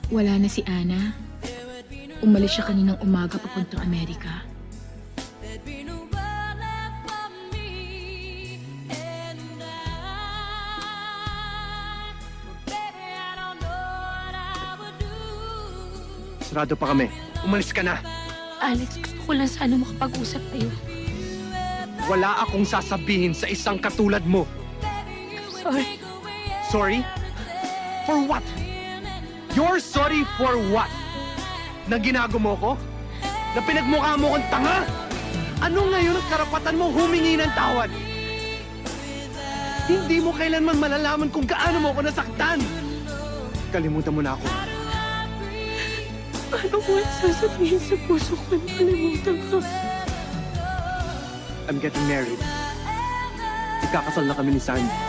Wala na si Ana. Umalis siya kaninang umaga papuntang Amerika. Sarado pa kami. Umalis ka na. Alex, gusto ko lang sana makapag-usap tayo. Wala akong sasabihin sa isang katulad mo. Sorry. Sorry? For what? You're sorry for what? Na ginago mo ko? Na pinagmukha mo kong tanga? Ano ngayon ang karapatan mo humingi ng tawad? Hindi mo kailanman malalaman kung gaano mo ako nasaktan. Kalimutan mo na ako. Paano ko sasabihin sa puso ko na kalimutan ka? I'm getting married. Ikakasal na kami ni Sandy.